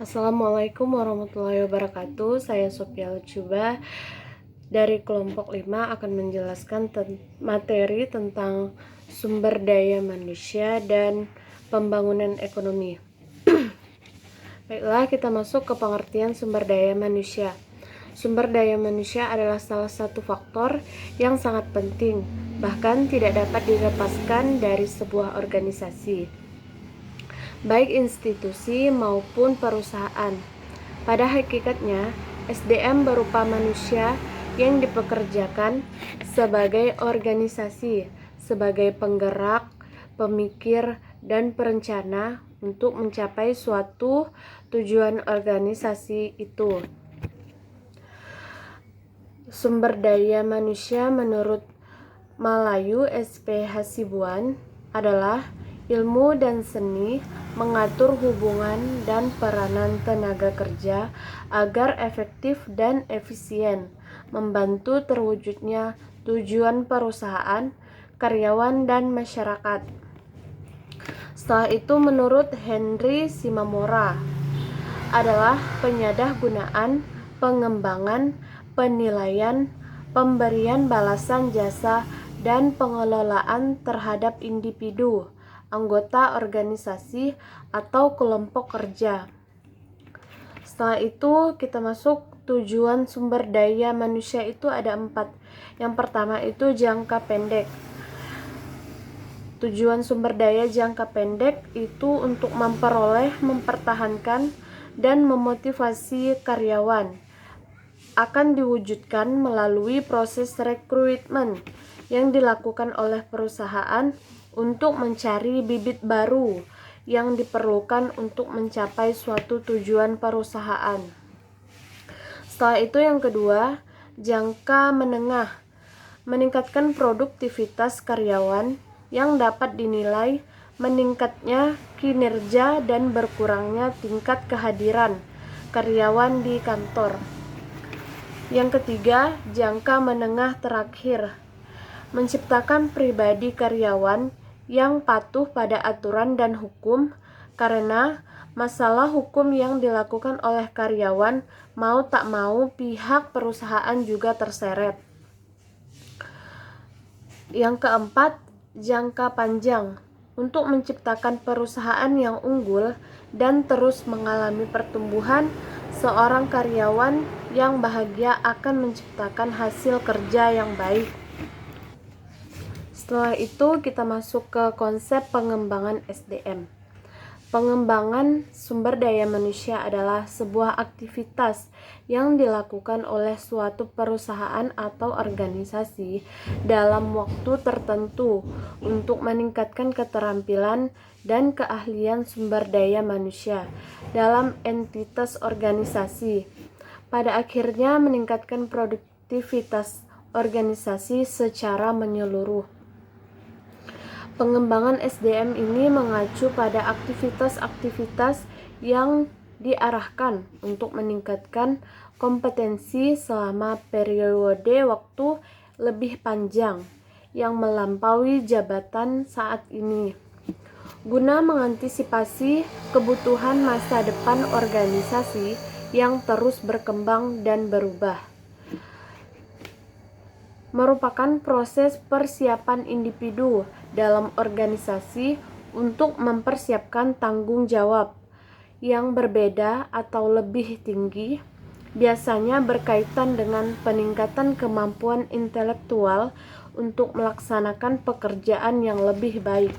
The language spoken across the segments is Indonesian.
Assalamualaikum warahmatullahi wabarakatuh. Saya Sophia Lucuba dari kelompok 5 akan menjelaskan materi tentang sumber daya manusia dan pembangunan ekonomi. Baiklah, kita masuk ke pengertian sumber daya manusia. Sumber daya manusia adalah salah satu faktor yang sangat penting, bahkan tidak dapat dilepaskan dari sebuah organisasi, baik institusi maupun perusahaan. Pada hakikatnya, SDM berupa manusia yang dipekerjakan sebagai organisasi, sebagai penggerak, pemikir, dan perencana untuk mencapai suatu tujuan organisasi itu. Sumber daya manusia menurut Malayu SP Hasibuan adalah ilmu dan seni mengatur hubungan dan peranan tenaga kerja agar efektif dan efisien, membantu terwujudnya tujuan perusahaan, karyawan, dan masyarakat. Setelah itu, menurut Henry Shimamura, adalah penyalahgunaan, pengembangan, penilaian, pemberian balasan jasa, dan pengelolaan terhadap individu, anggota organisasi, atau kelompok kerja. Setelah itu kita masuk tujuan sumber daya manusia itu ada 4. Yang pertama itu jangka pendek. Tujuan sumber daya jangka pendek itu untuk memperoleh, mempertahankan, dan memotivasi karyawan akan diwujudkan melalui proses rekrutmen yang dilakukan oleh perusahaan untuk mencari bibit baru yang diperlukan untuk mencapai suatu tujuan perusahaan. Setelah itu yang kedua, jangka menengah, meningkatkan produktivitas karyawan yang dapat dinilai meningkatnya kinerja dan berkurangnya tingkat kehadiran karyawan di kantor. Yang ketiga, jangka menengah terakhir, menciptakan pribadi karyawan yang patuh pada aturan dan hukum, karena masalah hukum yang dilakukan oleh karyawan mau tak mau pihak perusahaan juga terseret. Yang keempat, jangka panjang, untuk menciptakan perusahaan yang unggul dan terus mengalami pertumbuhan. Seorang karyawan yang bahagia akan menciptakan hasil kerja yang baik. Setelah itu kita masuk ke konsep pengembangan SDM. Pengembangan sumber daya manusia adalah sebuah aktivitas yang dilakukan oleh suatu perusahaan atau organisasi dalam waktu tertentu untuk meningkatkan keterampilan dan keahlian sumber daya manusia dalam entitas organisasi. Pada akhirnya meningkatkan produktivitas organisasi secara menyeluruh. Pengembangan SDM ini mengacu pada aktivitas-aktivitas yang diarahkan untuk meningkatkan kompetensi selama periode waktu lebih panjang yang melampaui jabatan saat ini, guna mengantisipasi kebutuhan masa depan organisasi yang terus berkembang dan berubah. Merupakan proses persiapan individu dalam organisasi untuk mempersiapkan tanggung jawab yang berbeda atau lebih tinggi, biasanya berkaitan dengan peningkatan kemampuan intelektual untuk melaksanakan pekerjaan yang lebih baik.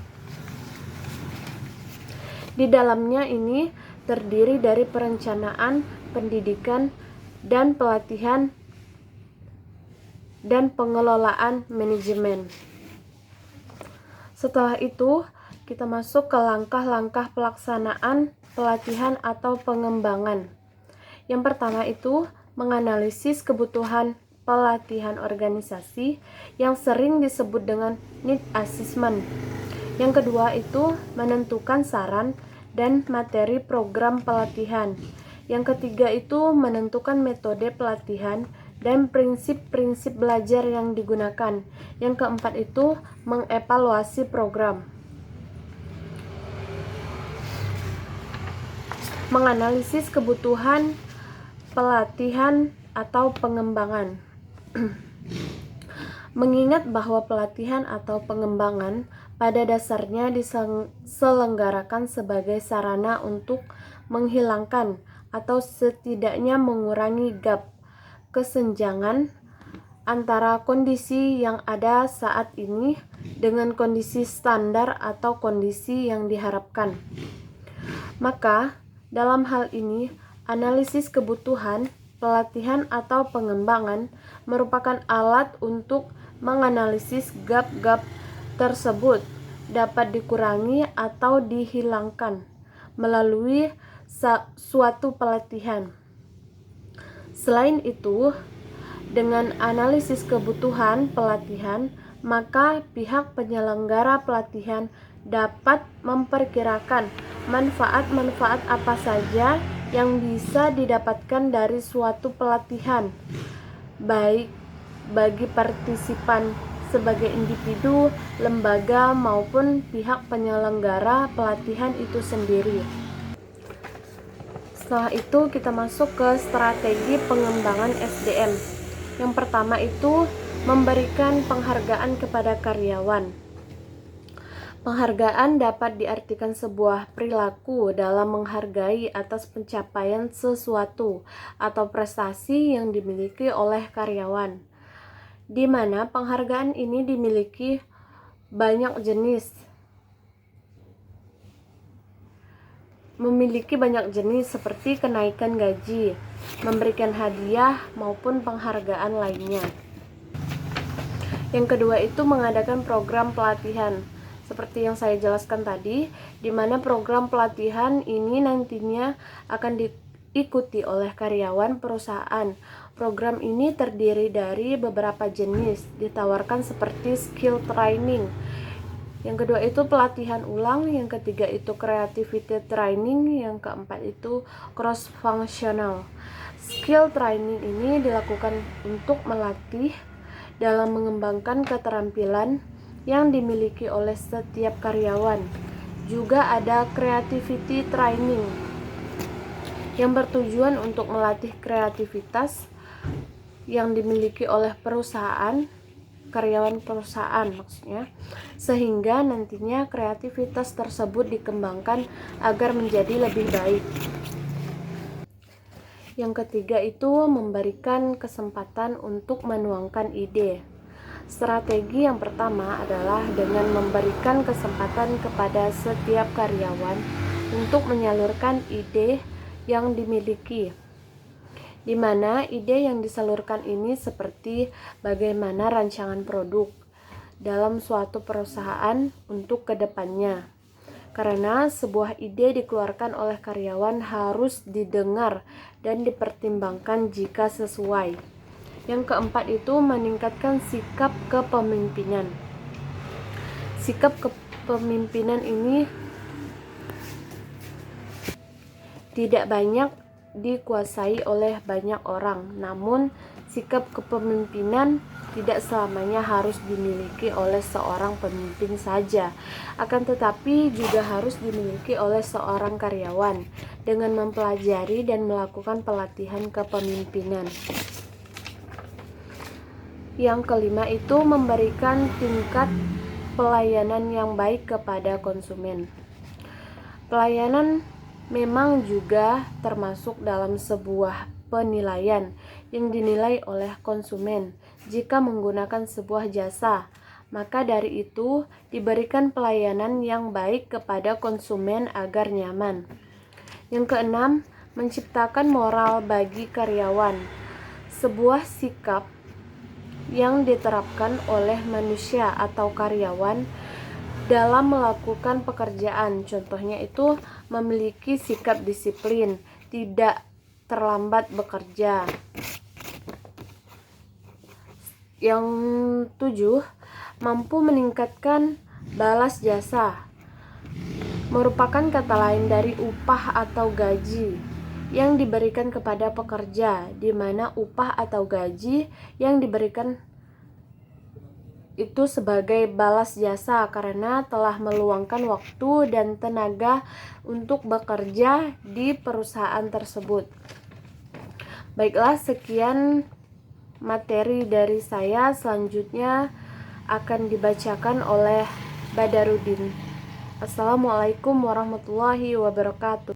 Di dalamnya ini terdiri dari perencanaan, pendidikan, dan pelatihan dan pengelolaan manajemen. Setelah itu, kita masuk ke langkah-langkah pelaksanaan pelatihan atau pengembangan. Yang pertama itu menganalisis kebutuhan pelatihan organisasi yang sering disebut dengan need assessment. Yang kedua itu menentukan saran dan materi program pelatihan. Yang ketiga itu menentukan metode pelatihan dan prinsip-prinsip belajar yang digunakan. Yang keempat itu mengevaluasi program. Menganalisis kebutuhan pelatihan atau pengembangan. Mengingat bahwa pelatihan atau pengembangan pada dasarnya diselenggarakan sebagai sarana untuk menghilangkan atau setidaknya mengurangi gap kesenjangan antara kondisi yang ada saat ini dengan kondisi standar atau kondisi yang diharapkan. Maka, dalam hal ini, analisis kebutuhan, pelatihan atau pengembangan merupakan alat untuk menganalisis gap-gap tersebut dapat dikurangi atau dihilangkan melalui suatu pelatihan. Selain itu, dengan analisis kebutuhan pelatihan, maka pihak penyelenggara pelatihan dapat memperkirakan manfaat-manfaat apa saja yang bisa didapatkan dari suatu pelatihan, baik bagi partisipan sebagai individu, lembaga, maupun pihak penyelenggara pelatihan itu sendiri. Setelah itu kita masuk ke strategi pengembangan SDM. Yang pertama itu memberikan penghargaan kepada karyawan. Penghargaan dapat diartikan sebuah perilaku dalam menghargai atas pencapaian sesuatu atau prestasi yang dimiliki oleh karyawan, di mana penghargaan ini dimiliki banyak jenis. Memiliki banyak jenis seperti kenaikan gaji, memberikan hadiah, maupun penghargaan lainnya. Yang kedua itu mengadakan program pelatihan. Seperti yang saya jelaskan tadi, di mana program pelatihan ini nantinya akan diikuti oleh karyawan perusahaan. Program ini terdiri dari beberapa jenis, ditawarkan seperti skill training. Yang kedua itu pelatihan ulang, yang ketiga itu creativity training, yang keempat itu cross functional. Skill training ini dilakukan untuk melatih dalam mengembangkan keterampilan yang dimiliki oleh setiap karyawan. Juga ada creativity training yang bertujuan untuk melatih kreativitas yang dimiliki oleh perusahaan, karyawan perusahaan maksudnya, sehingga nantinya kreativitas tersebut dikembangkan agar menjadi lebih baik. Yang ketiga itu memberikan kesempatan untuk menuangkan ide. Strategi yang pertama adalah dengan memberikan kesempatan kepada setiap karyawan untuk menyalurkan ide yang dimiliki, di mana ide yang disalurkan ini seperti bagaimana rancangan produk dalam suatu perusahaan untuk kedepannya. Karena sebuah ide dikeluarkan oleh karyawan harus didengar dan dipertimbangkan jika sesuai. Yang keempat itu meningkatkan sikap kepemimpinan. Sikap kepemimpinan ini tidak banyak dikuasai oleh banyak orang, namun sikap kepemimpinan tidak selamanya harus dimiliki oleh seorang pemimpin saja, akan tetapi juga harus dimiliki oleh seorang karyawan dengan mempelajari dan melakukan pelatihan kepemimpinan. Yang kelima itu memberikan tingkat pelayanan yang baik kepada konsumen. Pelayanan memang juga termasuk dalam sebuah penilaian yang dinilai oleh konsumen jika menggunakan sebuah jasa. Maka dari itu diberikan pelayanan yang baik kepada konsumen agar nyaman. Yang keenam, menciptakan moral bagi karyawan. Sebuah sikap yang diterapkan oleh manusia atau karyawan dalam melakukan pekerjaan. Contohnya itu memiliki sikap disiplin, tidak terlambat bekerja. Yang 7, mampu meningkatkan balas jasa. Merupakan kata lain dari upah atau gaji yang diberikan kepada pekerja, di mana upah atau gaji yang diberikan itu sebagai balas jasa karena telah meluangkan waktu dan tenaga untuk bekerja di perusahaan tersebut. Baiklah, sekian materi dari saya. Selanjutnya akan dibacakan oleh Badarudin. Assalamualaikum warahmatullahi wabarakatuh.